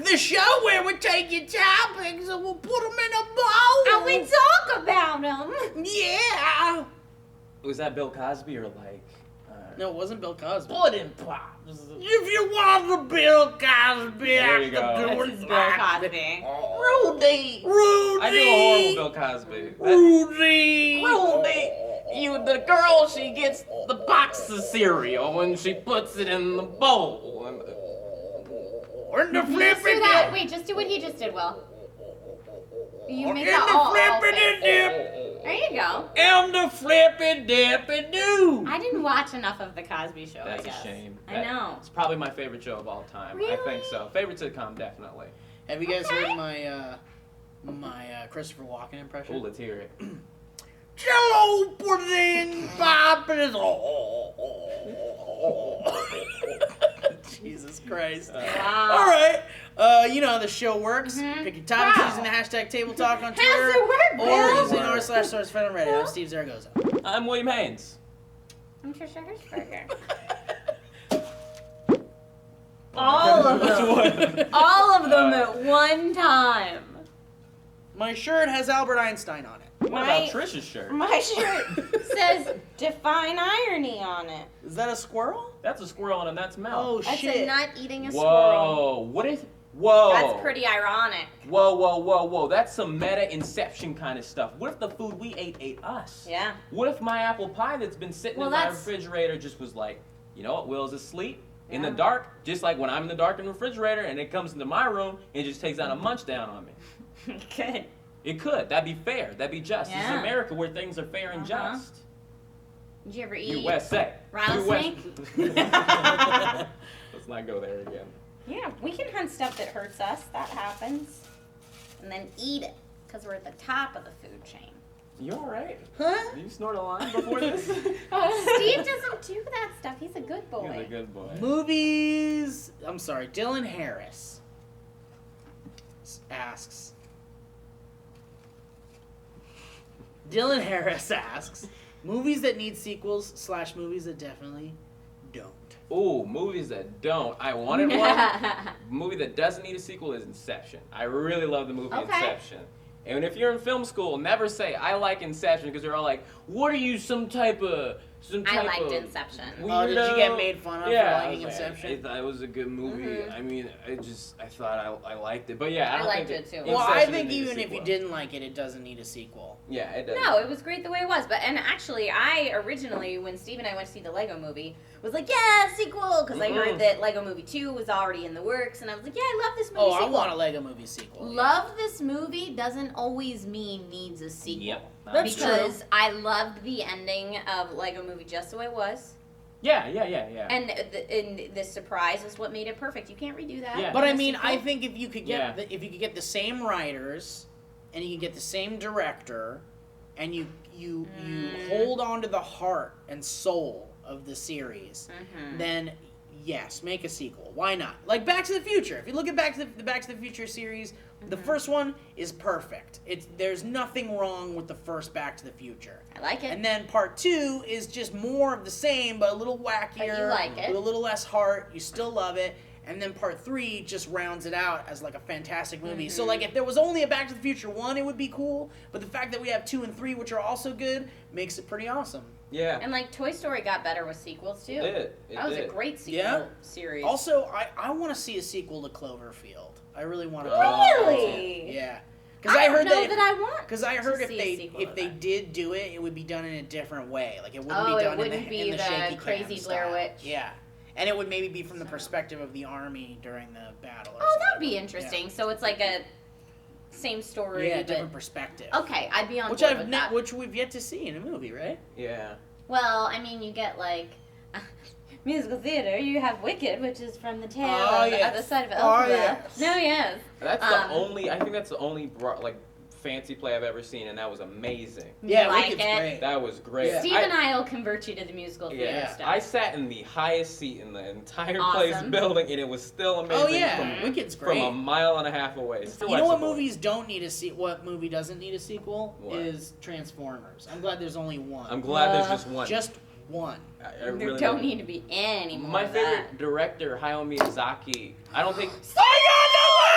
the show where we take your topics and we'll put them in a bowl. And we talk about them. Yeah. Was that Bill Cosby or like? No, it wasn't Bill Cosby. Pudding Pop. If you want the Bill Cosby, There you go. This is Bill Cosby. Rudy. I do a horrible Bill Cosby. Rudy. The girl, she gets the box of cereal and she puts it in the bowl. And the Just flippy do that. dip. Wait, just do what he just did, Will. You make And that the all flippity face. dip. There you go. And the flippy dippy do. I didn't watch enough of the Cosby Show. That's I guess. a shame. I know. It's probably my favorite show of all time. I think so. Favorite sitcom, definitely. Have you guys Okay. heard my Christopher Walken impression? Oh, let's hear it. Jello pudding, poppin'. Jesus Christ. Wow. All right. You know how the show works. Mhm. Pick your topics Wow. using the hashtag Table Talk on How's Twitter. it work, Or Bill? using r/SourceFed on Reddit. I'm Steve Zaragoza. I'm William Haynes. I'm Trisha Hirschberger. All of them. All of them at one time. My shirt has Albert Einstein on it. What about Trish's shirt? My shirt says "Define Irony" on it. Is that a squirrel? That's a squirrel in a nut's mouth. Oh, That's shit. a nut eating a Whoa. squirrel. What if... Whoa. That's pretty ironic. Whoa. That's some meta inception kind of stuff. What if the food we ate us? Yeah. What if my apple pie that's been sitting Well, in my that's- refrigerator just was like, you know what, Will's asleep in the Yeah. dark, just like when I'm in the dark in the refrigerator and it comes into my room and just takes out a munch down on me. Good. It could. That'd be fair. That'd be just. This Yeah. is America where things are fair and Uh-huh. just. Did you ever eat? You West say. rattlesnake? You West. Let's not go there again. Yeah, we can hunt stuff that hurts us. That happens. And then eat it, because we're at the top of the food chain. You all right? Huh? Did you snort a line before this? Steve doesn't do that stuff. He's a good boy. You're a good boy. Movies. I'm sorry. Dylan Harris asks. Dylan Harris asks, movies that need sequels / movies that definitely don't. Ooh, movies that don't. I wanted one. Movie that doesn't need a sequel is Inception. I really love the movie Okay. Inception. And if you're in film school, never say I like Inception because they're all like, "What are you, some type of?" I liked Inception. Oh, did you get made fun of for liking Inception? I thought it was a good movie. Mhm. I mean, I thought I liked it. But yeah, I, don't liked think it too. Well, I Inception think didn't need a even if you sequel. didn't like it, it doesn't need a sequel. Yeah, it does. No, it was great the way it was. But and actually, I originally, when Steve and I went to see the Lego Movie, was like, yeah, sequel, because I heard that Lego Movie 2 was already in the works, and I was like, yeah, I love this movie. Oh, sequel. I want a Lego Movie sequel. Love this movie doesn't always mean needs a sequel. Yep. That's because I loved the ending of Lego Movie just the way it was, Yeah. and the surprise is what made it perfect. You can't redo that. Yeah. But in I a mean, sequel. I think if you could get Yeah. if you could get the same writers, and you could get the same director, and you hold on to the heart and soul of the series, then yes, make a sequel. Why not? Like Back to the Future. If you look at the Back to the Future series, the first one is perfect. There's nothing wrong with the first Back to the Future. I like it. And then part 2 is just more of the same, but a little wackier, But you like it. with a little less heart. You still love it. And then part 3 just rounds it out as like a fantastic movie. So like if there was only a Back to the Future 1, it would be cool. But the fact that we have 2 and 3, which are also good, makes it pretty awesome. Yeah. And like Toy Story got better with sequels too. It That was did. a great sequel Yeah. series. Also, I want to see a sequel to Cloverfield. I really want to. Really? Yeah. Because I I heard don't know that. that I want. Because I heard to if see a sequel if to they that. did do it, it would be done in a different way. Like it wouldn't Oh, be it done wouldn't in the, be in the the shaky crazy cam Blair style. Witch. Yeah. And it would maybe be from the perspective of the army during the battle. Or Oh, that would something. be interesting. So it's like a same story. Yeah, but- different perspective. Okay, I'd be on Which board with that. which we've yet to see in a movie, right? Yeah. Well, I mean, you get like musical theater. You have Wicked, which is from the tale Oh, of the yes. other side of Oh, Elphaba. yes. No, yes. That's Um, the only. I think that's the only like fancy play I've ever seen, and that was amazing. Yeah, You like Wicked's it? great. That was great. Yeah. Steve and I will convert you to the musical theater Yeah, stuff. I sat in the highest seat in the entire Awesome. place building, and it was still amazing. Oh yeah, from, Wicked's from great. a mile and a half away. Still You know what watchable. movies don't need a sequel? What movie doesn't need a sequel? What? Is Transformers. I'm glad there's only one. I'm glad there's just one. Just one. I there really don't need to be any more My of favorite that. director, Hayao Miyazaki. I don't think. I got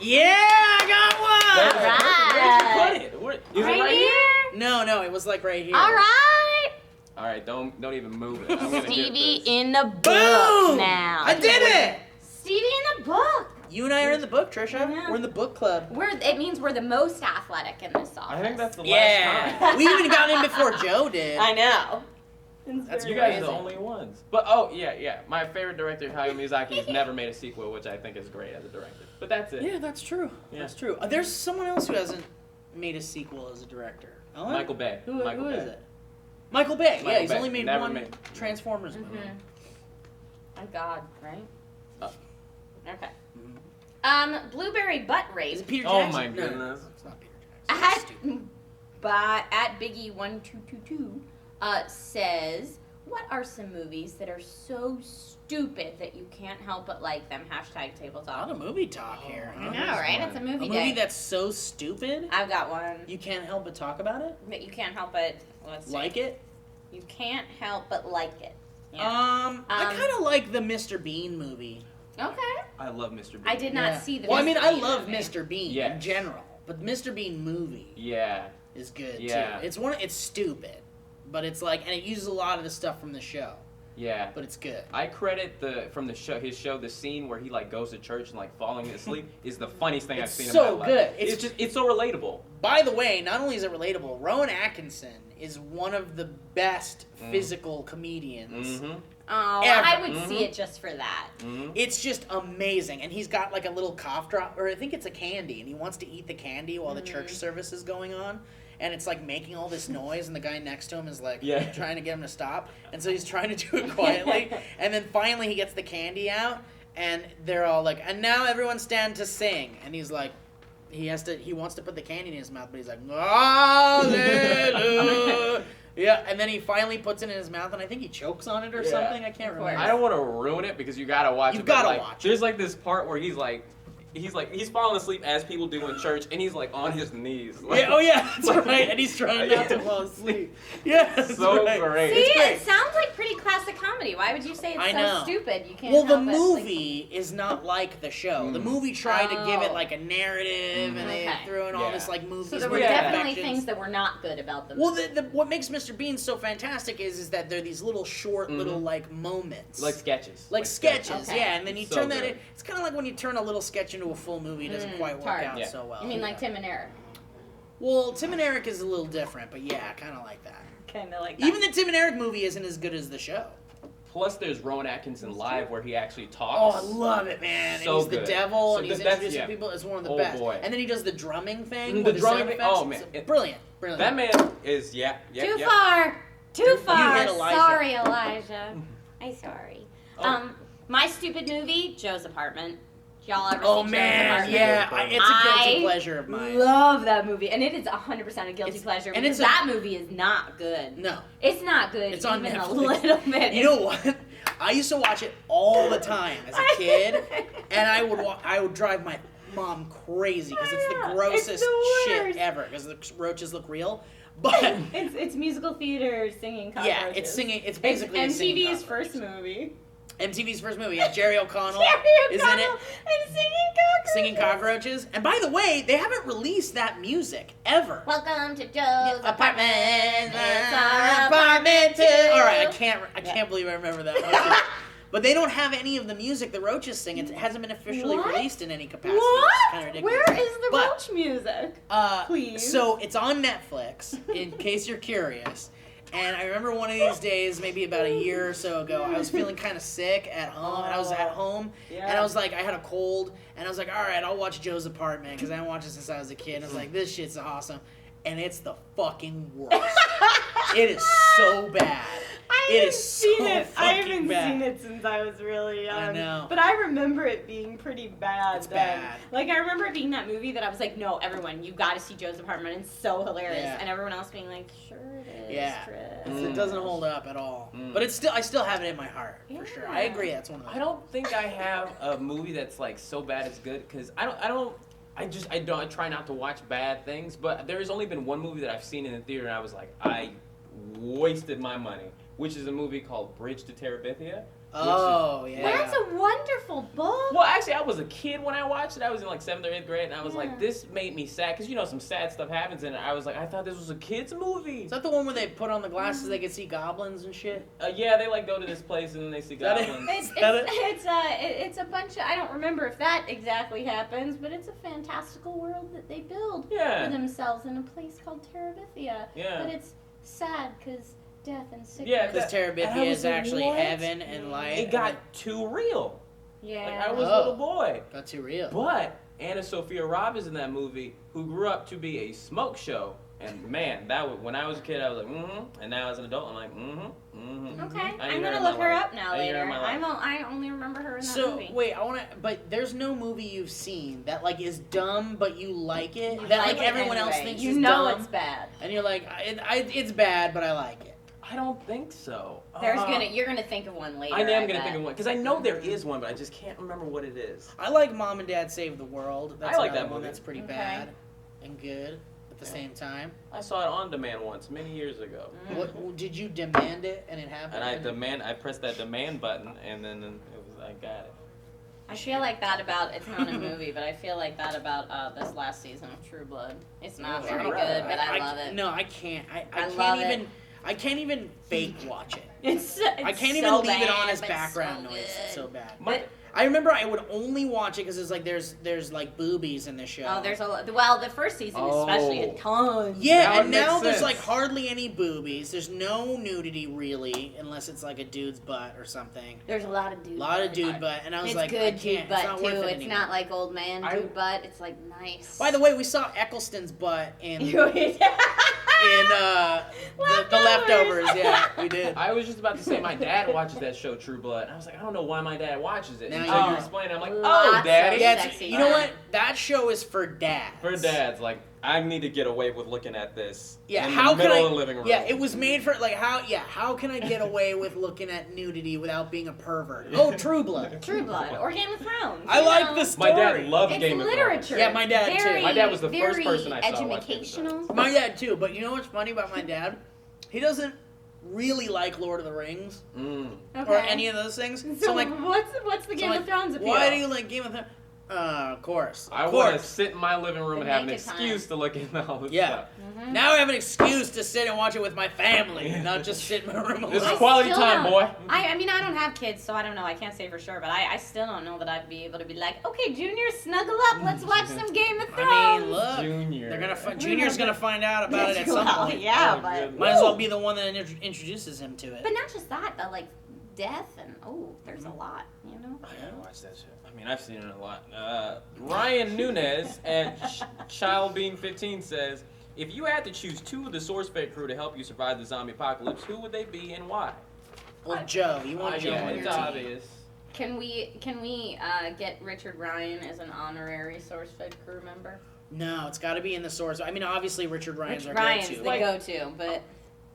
Yeah, I got one! Where'd you put it? Is it Right right here? No, it was like right here. All right. All right, don't even move it. I'm gonna Stevie get this. in the book Boom! now. I did it! Stevie in the book. You and I are in the book, Trisha. Yeah. We're in the book club. It means we're the most athletic in this office. I think that's the last Yeah. time. We even got in before Joe did. I know. That's You guys are the crazy. only ones. But oh yeah. My favorite director, Hayao Miyazaki, has never made a sequel, which I think is great as a director. But that's it. Yeah, that's true. Yeah. That's true. There's someone else who hasn't made a sequel as a director. Oh, Michael Bay. Who Michael is Bay. it? Michael Bay. Yeah, Michael he's Bay. only made Never one made- Transformers movie. Oh God, right? Oh. Okay. Mhm. Blueberry butt rape. Is it Peter Oh Jackson? my No, goodness. it's not Peter Jackson. That's stupid. At Biggie1222 says, what are some movies that are so stupid that you can't help but like them? Hashtag A tabletop. lot of movie talk here. I Huh? know, right? It's a A movie movie day. that's so stupid I've got one. you can't help but talk about it. But you can't help but let's see. Like it. You can't help but like it. I kind of like the Mr. Bean movie. Okay. I love Mr. Bean. I did not Yeah. see the. Well, I mean, Mr. I Bean love movie. Mr. Bean in Yes. general, but the Mr. Bean movie Yeah. is good Yeah. too. It's stupid, but it's like, and it uses a lot of the stuff from the show, Yeah. but it's good. I credit his show, the scene where he like goes to church and like falling asleep is the funniest thing I've It's seen so in my good. life. It's so relatable. By the way, not only is it relatable, Rowan Atkinson is one of the best physical comedians. Mm-hmm. Oh, Ever. I would see it just for that. Mm-hmm. It's just amazing, and he's got like a little cough drop, or I think it's a candy, and he wants to eat the candy while the church service is going on, and it's like making all this noise, and the guy next to him is like trying to get him to stop, and so he's trying to do it quietly, and then finally he gets the candy out, and they're all like, and now everyone stand to sing, and he's like, he wants to put the candy in his mouth, but he's like, hallelujah. Yeah, and then he finally puts it in his mouth, and I think he chokes on it or something. I can't Of remember. course. I don't want to ruin it because you gotta watch You it. but, gotta like, watch it. There's like this part where he's falling asleep as people do in church, and he's like on his knees. Like, Yeah, oh yeah, that's right. And he's trying not to fall asleep. Yeah, that's So right. great. See, It's great. it sounds like pretty classic comedy. Why would you say it's I so know. stupid? You can't. Well, the help it, like- movie is not like the show. The movie tried to give it Oh. like a narrative, and they Okay. threw in all Yeah. this like movie. So there were definitely things that were not good about them. Well, what makes Mr. Bean so fantastic is that they're these little short, little like moments, Like sketches. like sketches, Okay. yeah. And then you So turn that. good. It's kind of like when you turn a little sketch into a full movie. It doesn't quite work hard. out Yeah. so well. You mean like Tim and Eric? Well, Tim and Eric is a little different, but yeah, kind of like that. Kind of like that. Even the Tim and Eric movie isn't as good as the show. Plus, there's Rowan Atkinson live where he actually Oh, talks. I love it, man. So and he's the good. devil, So and he's that's- introducing yeah. people. It's one of the Oh, best. boy. And then he does the drumming thing. The with drumming sound thing- effects. oh, man. It's brilliant. That man is Too far. Too far. hit Elijah. Sorry, Elijah. I'm sorry. Oh. My stupid movie, Joe's Apartment. Y'all ever Oh see man, Joe's Apartment? yeah, it's a guilty I pleasure of mine. Love that movie, and it is 100% a guilty It's- pleasure and because it's that movie is not good. No, It's not good. it's on even Netflix. a little bit. You know what? I used to watch it all the time as a kid, and I would drive my mom crazy because it's I the know, grossest it's the shit worst. ever because the roaches look real. But It's musical theater singing cockroaches. yeah, it's singing. It's basically it's singing MTV's cockroaches. first movie. MTV's first movie. Yeah, Jerry O'Connell Jerry is in it. O'Connell and Singing cockroaches. And by the way, they haven't released that music ever. Welcome to Joe's Apartment. It's our Apartment too. too. All right, I can't believe I remember that. Much. But they don't have any of the music the Roaches sing. It hasn't been officially What? released in any capacity. It's What? kind of ridiculous. Where is the But- Roach music? Please. So it's on Netflix, in case you're curious. And I remember one of these days, maybe about a year or so ago, I was feeling kind of sick at home, and I was at home, and I was like, I had a cold, and I was like, all right, I'll watch Joe's Apartment, because I haven't watched it since I was a kid, and I was like, this shit's awesome. And it's the fucking worst. It is so bad. It is so I fucking haven't bad. seen it since I was really young. I know. But I remember it being pretty bad It's then. bad. Like, I remember it being that movie that I was like, no, everyone, you gotta see Joe's Apartment. It's so hilarious. Yeah. And everyone else being like, sure it is, Yeah. Trish. It doesn't hold up at all. But it's I still have it in my heart, for sure. I agree, that's one of the I don't think I have a movie that's like so bad it's good because I try not to watch bad things, but there's only been one movie that I've seen in the theater and I was like, I wasted my money, which is a movie called Bridge to Terabithia Oh, yeah. Well, that's a wonderful book. Well, actually, I was a kid when I watched it. I was in like 7th or 8th grade, and I was like, this made me sad because some sad stuff happens in it. I was like, I thought this was a kid's movie. Is that the one where they put on the glasses they could see goblins and shit? Yeah, they like go to this place and then they see goblins. It's a bunch of, I don't remember if that exactly happens, but it's a fantastical world that they build for themselves in a place called Terabithia. Yeah. But it's sad because death and sickness. Yeah, Because Terabithia is actually heaven and light. It got too real. Yeah. Like, I was a little boy. Got too real. But Anna Sophia Robb is in that movie, who grew up to be a smoke show. And man, when I was a kid, I was like, and now as an adult, I'm like, Okay, I'm gonna look her up now later. I only remember her in that movie. So wait, but there's no movie you've seen that like is dumb, but you like it. You That like like it everyone else anyway. thinks you is know dumb, it's bad. and you're like, it's bad, but I like it. I don't think so. You're gonna think of one later. I am gonna think of one because I know there is one, but I just can't remember what it is. I like Mom and Dad Save the World. That's I like another that one movie. that's pretty bad and good at the same time. I saw it on demand once many years ago. What did you demand it and it happened? And I pressed that demand button and then I got it. I feel like that about, it's not a movie, but I feel like that about this last season of True Blood. It's not very good, but I love it. No, I can't. I can't even fake watch it. It's I can't even leave it on as background noise. It's so bad. I remember I would only watch it because it's like there's like boobies in the show. Oh, there's a lot. Well, the first season especially had tons. Yeah, and now there's like hardly any boobies. There's no nudity really, unless it's like a dude's butt or something. There's a lot of dude. butt, and I was it's like, good I can't. Dude It's butt not too. worth it It's anymore. not like old man dude butt. It's like nice. By the way, we saw Eccleston's butt in the Leftovers. Yeah, we did. I was just about to say my dad watches that show True Blood. And I was like, I don't know why my dad watches it. Now And you so know. you explain it. I'm like, Lots oh, daddy. Yeah, sexy you know butt. what? That show is for dads. For dads, like I need to get away with looking at this. Yeah, in how the can middle I? of the living room. Yeah, it was made for like how? Yeah, how can I get away with looking at nudity without being a pervert? Oh, True Blood. True Blood or Game of Thrones. I like the story. My dad loved It's Game of Thrones. literature. Yeah, my dad, too. Very, My dad was the first very person I saw watch Game of educational. Thrones. My dad too, but you know what's funny about my dad? He doesn't really like Lord of the Rings or any of those things. So like, what's the Game of Thrones appeal? why do you like Game of Thrones? Of course. I want to sit in my living room and have an make it excuse to look at all this Yeah. stuff. Now I have an excuse to sit and watch it with my family, not just sit in my room alone. This is quality still time, don't- boy. I mean, I don't have kids, so I don't know. I can't say for sure, but I still don't know that I'd be able to be like, okay, Junior, snuggle up. Let's watch some Game of Thrones. I mean, look, Junior. they're gonna Junior's gonna find out about it at some Well, point. yeah, Oh, but goodness. Might as well be the one that introduces him to it. But not just that, but like death and there's a lot, you know. I gotta watch that shit. I mean, I've seen it a lot. Ryan Nunez at ChildBeing15 says, if you had to choose 2 of the SourceFed crew to help you survive the zombie apocalypse, who would they be and why? Well, Joe, you want Joe yeah, on it's your team. obvious. Can we get Richard Ryan as an honorary SourceFed crew member? No, it's got to be in the source. I mean, obviously Richard Ryan's our Ryan's go-to. the go-to, but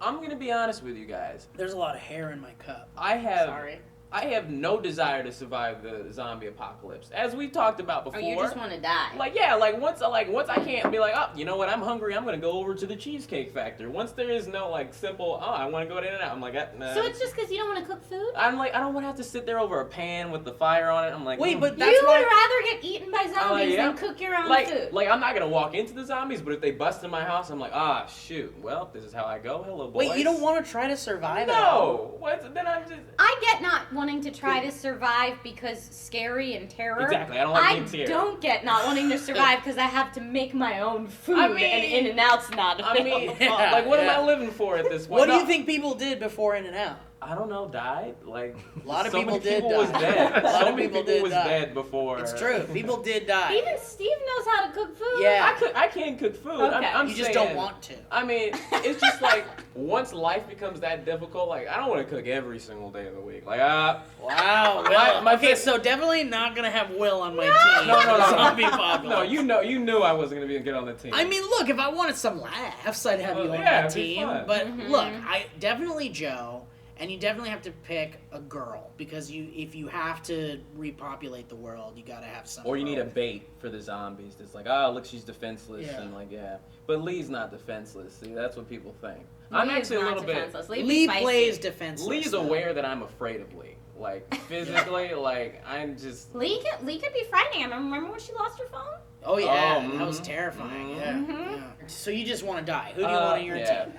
I'm gonna be honest with you guys. There's a lot of hair in my cup. sorry. I have no desire to survive the zombie apocalypse, as we talked about before. Oh, you just want to die. Once I can't be like, oh, you know what, I'm hungry, I'm gonna go over to the Cheesecake Factory. Once there is no simple, oh, I want to go in and out. I'm like, nah. So it's just because you don't want to cook food? I'm like, I don't want to have to sit there over a pan with the fire on it. I'm like, Wait, but You that's would why. rather get eaten by zombies yeah. than cook your own food. Like I'm not gonna walk into the zombies, but if they bust in my house, I'm like, shoot. Well, this is how I go. Hello, boys. Wait, you don't want to try to survive at all? No. What? Then I'm just. I get not wanting to try to survive because scary and terror. Exactly, I don't like being scared. I don't get not wanting to survive because I have to make my own food I mean- and In-N-Out's not I mean, Yeah, what am yeah. I living for at this point? What do No, you think people did before In-N-Out? I don't know. Died? Like A lot of so people many did people was die. dead. A lot So of many people people did was die. dead before. It's true. People did die. Even Steve knows how to cook food. Yeah. I can cook food. Okay. I'm You just saying, don't want to. I mean, it's just like once life becomes that difficult, like I don't want to cook every single day of the week. Like Wow. Well, okay, so definitely not gonna have Will on my team. No. Zombie apocalypse. No, you knew I wasn't gonna be good on the team. I mean, look, if I wanted some laughs, I'd have you on yeah, my it'd be team. fun. But look, I definitely Joe, and you definitely have to pick a girl because if you have to repopulate the world, you gotta have some. or you need a bait for the zombies. It's like, oh, look, she's defenseless, Yeah. and like, yeah. But Lee's not defenseless. See, that's what people think. I'm Lee is actually a not little bit. defenseless. Lee'd be Lee feisty. plays defenseless. Lee's though. aware that I'm afraid of Lee. Like physically, like I'm just. Lee could be frightening. I remember when she lost her phone? Oh yeah, Oh, that was mhm. terrifying. Mhm. Yeah. So you just want to die. Who do you want on your yeah. team?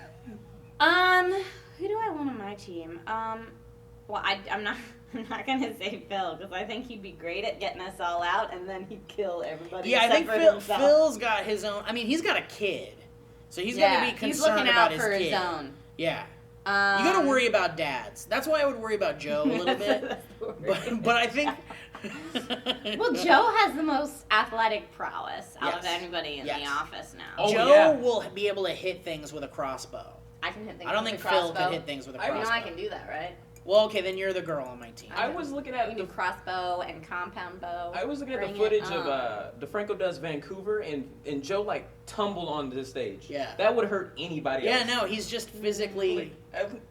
Who do I want on my team? Well, I'm not gonna say Phil because I think he'd be great at getting us all out, and then he'd kill everybody. Yeah, I think except for himself. Phil's got his own. I mean, he's got a kid, so he's gonna be he's concerned looking about out for his his kid. own. Yeah. You gotta worry about dads. That's why I would worry about Joe a little bit. But I think. Well, Joe has the most athletic prowess out of Yes. anybody in Yes. the office now. Oh, Joe yeah. will be able to hit things with a crossbow. I can hit things I don't with think a Phil crossbow. can hit things with a I- crossbow. You know I can do that, right? Well, okay, then you're the girl on my team. I was looking You at can the. do crossbow and compound bow. I was looking at the Bring it footage on. of DeFranco Does Vancouver, and Joe like tumbled onto the stage. Yeah. That would hurt anybody Yeah, else. no, he's just physically.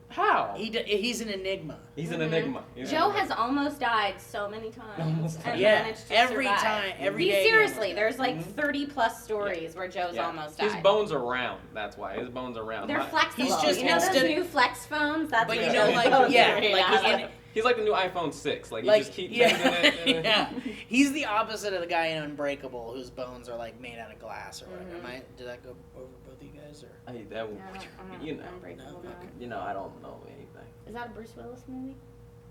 How? He's an enigma. He's an Mhm. enigma. He's an Joe enigma. has almost died so many times. Almost and Yeah, managed to every survive. time, every He day he seriously, almost there's like Mhm. 30 plus stories where Joe's Yeah. almost died. His bones are round. That's why his bones are round. They're My- flexible. He's just you know those instant- new flex phones? That's But what you know, Joe's like, bones yeah, are made like out he's of. He's like the new iPhone 6. Like, you Like, just keep yeah, moving it. yeah. He's the opposite of the guy in Unbreakable, whose bones are like made out of glass or whatever. Mhm. Did that go over both of you guys or? Hey, that would, you know, Unbreakable, no, no. okay. you know, I don't know anything. Is that a Bruce Willis movie?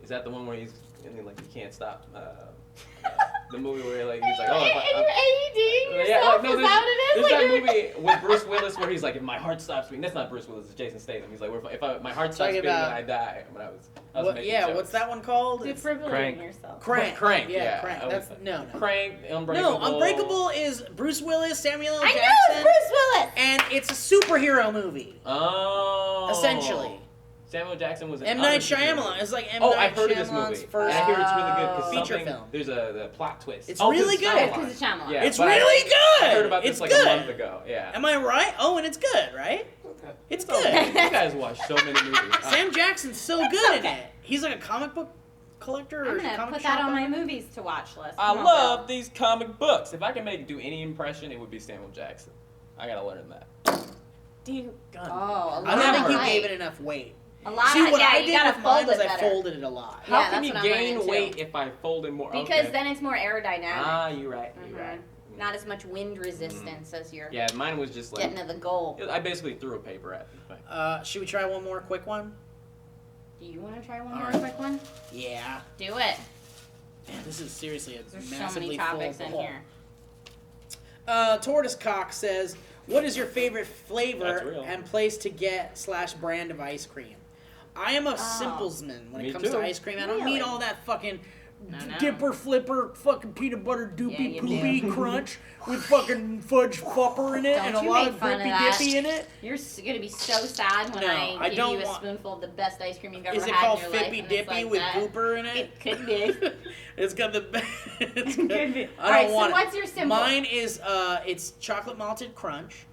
Is that the one where he's like he can't stop? The movie where like he's like, oh, if and you're AED yeah, yourself? like, no, Is that what it is? there's Like that you're- movie with Bruce Willis where he's like, if my heart stops beating. That's not Bruce Willis. It's Jason Statham. He's like, my heart stops Talking beating, about- then I die. But I was What, making yeah, jokes. what's that one called? It's Defibrillating Crank. yourself. Crank. Crank, Yeah, yeah. Crank. I That's was- no. Crank, Unbreakable. No, Unbreakable is Bruce Willis, Samuel L. I Jackson, know it's Bruce Willis. and it's a superhero movie. Oh. Essentially. Samuel Jackson was an M. Night other superhero. Shyamalan. It's like M. Oh, Night I've heard of this Shyamalan's movie. first And I hear it's really good Oh. because feature film. there's a plot twist. It's 'cause really good. Shyamalan. Because it's Shyamalan. Yeah, It's but really good. I heard about this It's like good. a month ago. Yeah. Am I right? Oh, and it's good, right? It's good. You guys watch so many movies. Sam Jackson's so It's good okay. in it. He's like a comic book collector or I'm gonna comic put shop that on my owner. movies to watch list. I Come on, love Bill. these comic books. If I can do any impression, it would be Samuel Jackson. I gotta learn that. Dear God. Oh, a lot. I don't think you Right. gave it enough weight. A lot. See, what yeah, I you did gotta with mine fold was it I better. folded it a lot. How Yeah, can that's you what I'm gain learning, too. weight if I fold it more? Because Okay. then it's more aerodynamic. Ah, you're right. You're Mhm. right. Not as much wind resistance as you're Yeah, mine was just like getting to the goal. I basically threw a paper at it. Should we try one more quick one? Do you want to try one All more right. quick one? Yeah. Do it. Man, this is seriously a There's so massively many topics full in bowl. here. Tortoise Cock says, "What is your favorite That's flavor real. and place to get / brand of ice cream?" I am a simplesman when Me it comes too. to ice cream. I don't Really? need all that fucking No. dipper flipper fucking peanut butter Yeah, doopy you poopy do. crunch with fucking fudge flupper in it Don't and a you lot make of fun of drippy that. dippy in it. You're gonna be so sad when No, I I give don't you a want- spoonful of the best ice cream you've ever Is it had called in your life. Fippy and Dippy it's like with that. gooper in it? It could be. It's got the best. It's Could got, be. I All right, don't so want it. what's your symbol? Mine is it's chocolate malted crunch.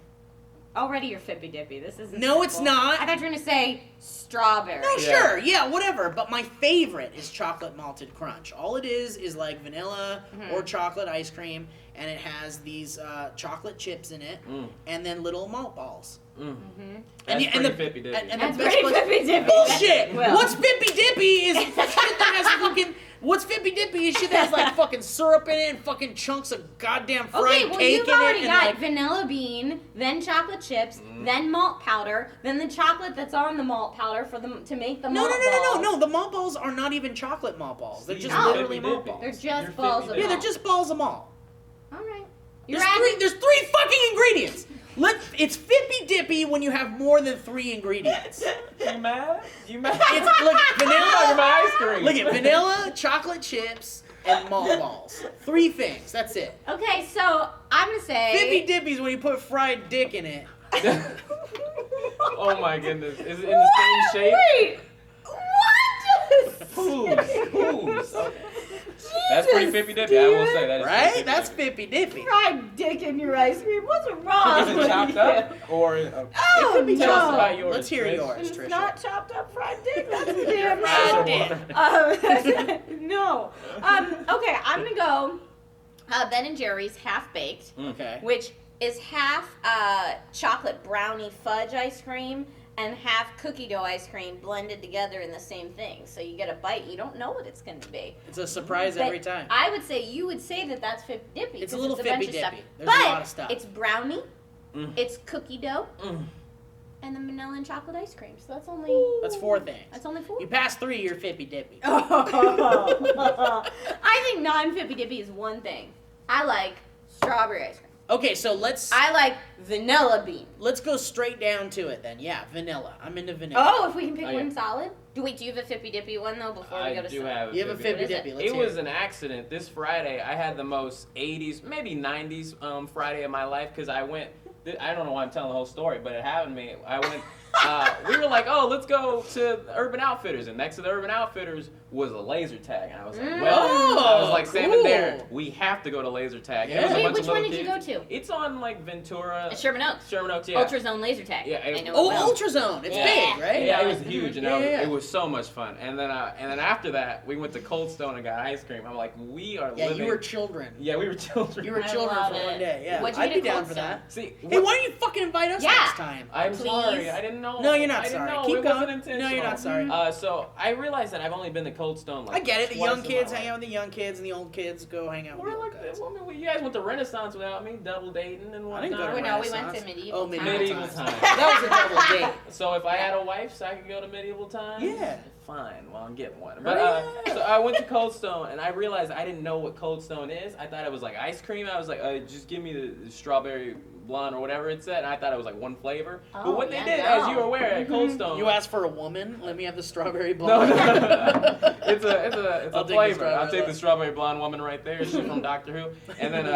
Already you're Fippy Dippy. This isn't. No, it's simple. not. I thought you were gonna say strawberry. No, Yeah. sure, yeah, whatever. But my favorite is chocolate malted crunch. All it is like vanilla or chocolate ice cream, and it has these chocolate chips in it, and then little malt balls. Mm. Mm-hmm. That's and the pretty Fippy Dippy. and That's the best pretty part- Fippy Dippy. Bullshit! Well. What's Fippy Dippy is shit that has fucking. What's Fippy Dippy is shit that has like fucking syrup in it and fucking chunks of goddamn fried Okay, well cake you've in already it. got And like, vanilla bean, then chocolate chips, then malt powder, then the chocolate that's on the malt powder for them to make the no, malt balls. no. The malt balls are not even chocolate malt balls. They're just Oh. literally Fippy malt Dippy. balls. They're just You're balls Fippy of Dippy. Yeah, they're malt. just balls of malt. All right. There's three fucking ingredients. It's Fippy Dippy when you have more than 3 ingredients. You mad? You mad? It's look Talking vanilla. about ice cream. Look at vanilla, chocolate chips, and malt balls. 3 things. That's it. Okay, so I'm gonna say Fippy Dippy's when you put fried dick in it. Oh my goodness. Is it in the same shape? Wait, what? Whose? That's pretty Fippy Dippy, I will say that is Right? pretty That's Fippy Fippy Dippy. Fried dick in your ice cream. What's Dippy. wrong Is it with chopped you? up? Or Oh, could be no. tell us about yours. Let's hear Trish. yours, It's Trisha. not chopped up fried dick. That's damn Fried right. dick. No. Okay, I'm gonna go Ben and Jerry's half baked, Okay. which is half chocolate brownie fudge ice cream and half cookie dough ice cream blended together in the same thing. So you get a bite, you don't know what it's going to be. It's a surprise But every time. I would say you would say that that's Fippy Dippy. It's a 'cause little bunch Fippy of stuff. Dippy. There's but a lot of stuff. It's brownie, Mm. it's cookie dough, Mm. and then vanilla and chocolate ice cream. So that's only That's 4 things. That's only 4. You pass 3, you're Fippy Dippy. I think non-Fippy Dippy is one thing. I like strawberry ice cream. Okay, so let's I like vanilla bean. go straight down to it then. Yeah, vanilla. I'm into vanilla. Oh, if we can pick Oh, one yeah. solid. Wait, do you have a Fippy Dippy one though before we I go to do some- have. You have a Fippy Fippy What is Dippy. it? Let's It hear was an accident. This Friday, I had the most 80s, maybe 90s Friday of my life because I went. I don't know why I'm telling the whole story, but it happened to me. I went. We were like, oh, let's go to Urban Outfitters, and next to the Urban Outfitters was a laser tag, and I was like, well, I was like standing there. cool. We have to go to laser tag. Yeah. It was a Wait, bunch which of one little did you kids. go to? It's on like Ventura, It's Sherman Oaks. Sherman Oaks, yeah. Ultrazone laser tag. Yeah, I know Oh, it well. Ultrazone. It's Yeah. big, right? Yeah, it was huge, and Yeah. it was so much fun. And then after that, we went to Cold Stone and got ice cream. I'm like, we are Yeah, living. you were children. Yeah, we were children. You were I children love for it. one day. Yeah, What'd you I'd get be at down Cold for Stone? that. See, Hey, why don't you fucking invite us Yeah. next time? I'm Please? sorry. I didn't know. No, you're not I didn't sorry. know. Keep it going. wasn't No, intentional. you're not sorry. So I realized that I've only been to Cold Stone like I get it. The twice young in my kids life. hang out with the young kids, and the old kids go hang out with We're the old like, guys. well, I mean, you guys went to Renaissance without me, double dating and I whatnot. didn't go to Wait, no, we went Renaissance. to medieval Oh, times. Medieval times. times. That was a double date. So if I had a wife, so I could go to medieval times. Yeah. Fine. Well, I'm getting one. But Right. so I went to Cold Stone, and I realized I didn't know what Cold Stone is. I thought it was like ice cream. I was like, just give me the strawberry blonde or whatever it said. And I thought it was like one flavor. Oh, but what they yeah, did, no. as you were aware at Cold Stone, You asked for a woman. Let me have the strawberry no, blonde. it's a I'll a take the flavor. I'll strawberry take the blonde. strawberry blonde woman right there. She's from Doctor Who. And then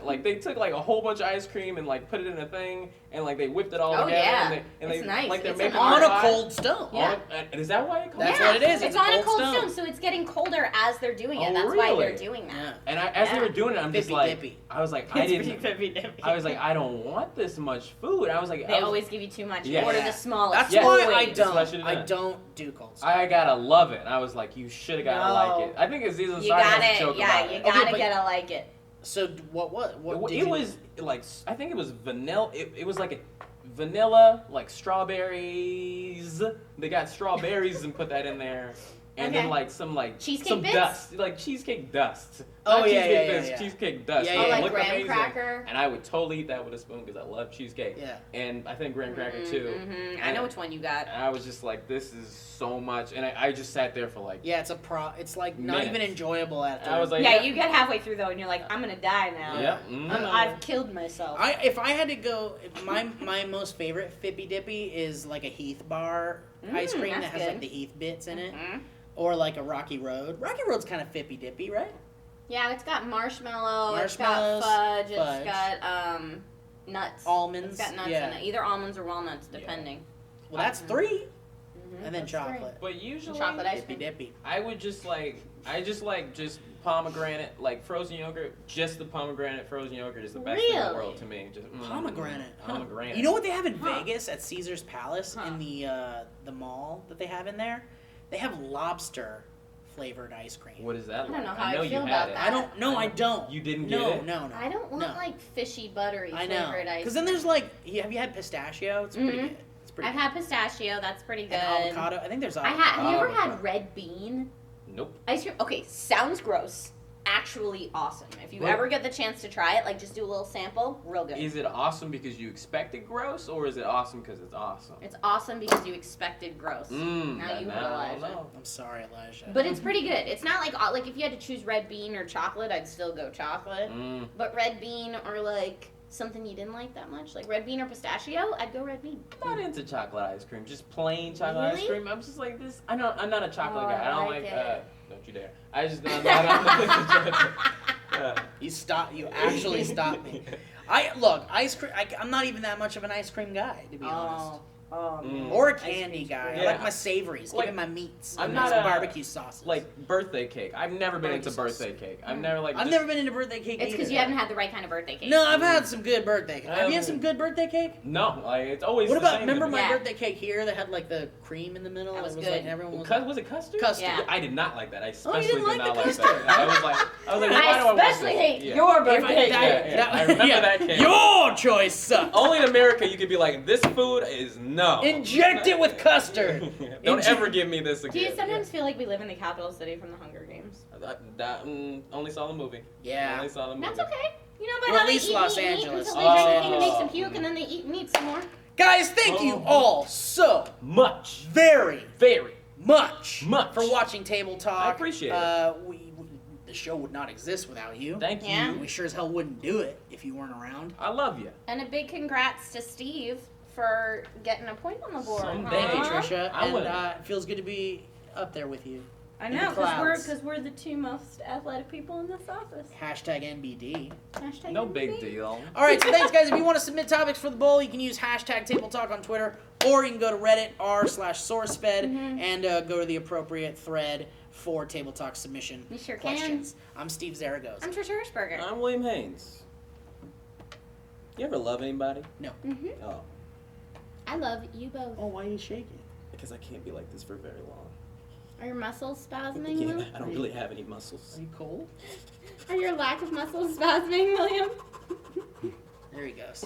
like they took like a whole bunch of ice cream and like put it in a thing and like they whipped it all Oh, together. yeah. And It's they nice. like they're It's making an On it a hot. cold stone. Yeah. And is that why it called That's yeah, what it is. It's It's a on a cold cold stone. stone, so it's getting colder as they're doing it. Oh, That's why really? they're doing that. Yeah. And as they Yeah. were doing it, I'm just Fippy like, dippy. I was like, I It's didn't. Fippy Dippy. I was like, I don't want this much food. I was like, They always give you too much. Yeah. Order the smallest. That's Yeah. why I Always. That's what I should've don't. I done. don't do cold stone. I gotta love it. And I was like, you should have gotta No. like it. I think it's Aziz You Ansari has got a it. joke Yeah, about you it. gotta but- gotta like it. So what did It you was like I think it was vanilla. It was like a vanilla, like strawberries. They got strawberries and put that in there, and then Okay. like some Cheesecake some bits? dust, like cheesecake dust. Oh, Not yeah, cheesecake yeah, bits, yeah. cheesecake dust. Yeah, It yeah, Oh, like looked graham amazing. cracker. And I would totally eat that with a spoon because I love cheesecake. Yeah. And I think graham cracker too. I know which one you got. And I was just like, this is so much, and I just sat there for like. Yeah, it's like not Minutes. even enjoyable after. I was like, Yeah, you get halfway through though, and you're like, I'm gonna die now. Yeah. Mm. I've killed myself. If I had to go, my most favorite Fippy Dippy is like a Heath bar ice cream that that's has good. like the Heath bits in it, Mhm. or like a Rocky Road. Rocky Road's kind of Fippy Dippy, right? Yeah, it's got marshmallow. It's got Marshmallows, fudge. fudge. It's got nuts. Almonds. It's got nuts yeah. in it. Either almonds or walnuts, depending. Well, that's 3, Mhm, and then that's three. chocolate. But usually, Chocolate ice Fippy cream. Dippy. I would just like pomegranate, like frozen yogurt. Just the pomegranate frozen yogurt is the best thing in the Really? world to me. Just Pomegranate. Huh. Pomegranate. You know what they have in Huh. Vegas at Caesar's Palace Huh. in the mall that they have in there? They have lobster flavored ice cream. What is that? I don't like? know how I know feel you about had it. that. I don't. No, I don't. You didn't no, get it? No, no. I don't want no. like fishy, buttery I know. flavored ice. Because then there's like, have you had pistachio? It's pretty Mhm. good. It's pretty I've good. had pistachio. That's pretty good. And avocado. I think there's I avocado. had. Have you ever Avocado. had red bean Nope. ice cream? Okay, sounds gross. Actually awesome. If you What? ever get the chance to try it, like just do a little sample. Real good. Is it awesome because you expected gross, or is it awesome because it's awesome? It's awesome because you expected gross. Mm, Now you I have don't Elijah. know. I'm sorry, Elijah. But it's pretty good. It's not like if you had to choose red bean or chocolate, I'd still go chocolate. Mm. But red bean or like something you didn't like that much, like red bean or pistachio, I'd go red bean. I'm not into chocolate ice cream. Just plain chocolate ice Really? cream. I'm just like this. I'm not a chocolate Oh, guy. I don't like like. it. Don't you dare. I just. I'm not. You stop. You actually stopped me. Look, ice cream. I'm not even that much of an ice cream guy, to be honest. Mm. Or a candy guy. I Yeah. like my savories. Like, Give me my meats. I'm and not my a- barbecue sauces. Like birthday cake. I've never been into Barbecue sauce. birthday cake. I've never like. I've just- never been into birthday cake. It's because either. you haven't had the right kind of birthday cake. No, I've had some good birthday cake. Have you had Um, some good birthday cake? No, like it's always. What the about same remember to me. my Yeah. birthday cake here that had like the cream in the middle? That was It was good. like everyone was. Was it custard? Custard. Yeah. I did not like that. I Oh, especially you didn't did like not the like custard? that. I was like, why do I want especially this? hate Yeah. your If I- birthday that- cake. Yeah, I remember yeah. that cake. Your choice sucks. Only in America you could be like, this food is not No. Inject it with custard. Don't ever give me this again. Do you sometimes feel like we live in the capital city from the Hunger Games? Only saw the movie. Yeah. Only saw the movie. That's okay. You know, but Or at how they least eat Los meat Angeles. until they drink anything to make Oh. some puke, and then they eat meat some more. Guys, thank you all so Much. very Very. much Much. for watching Table Talk. I appreciate it. The show would not exist without you. Thank you. Yeah. We sure as hell wouldn't do it if you weren't around. I love you. And a big congrats to Steve for getting a point on the board. Someday. Thank you, Huh? Trisha. I And would. it feels good to be up there with you. I In know, the clouds. because we're the two most athletic people in this office. Hashtag NBD. Hashtag No MVP. big deal. All right, so thanks, guys. If you want to submit topics for the bowl, you can use hashtag Table Talk on Twitter, or you can go to Reddit r/SourceFed and go to the appropriate thread for Table Talk submission You sure can. questions. I'm Steve Zaragoza. I'm Trish Hirschberger. I'm William Haynes. You ever love anybody? Mm-hmm. Oh, I love you both. Oh, why are you shaking? because I can't be like this for very long. Are your muscles spasming, Yeah, Will? I don't really have any muscles. Are you cold? Are your lack of muscles spasming, William? There he goes.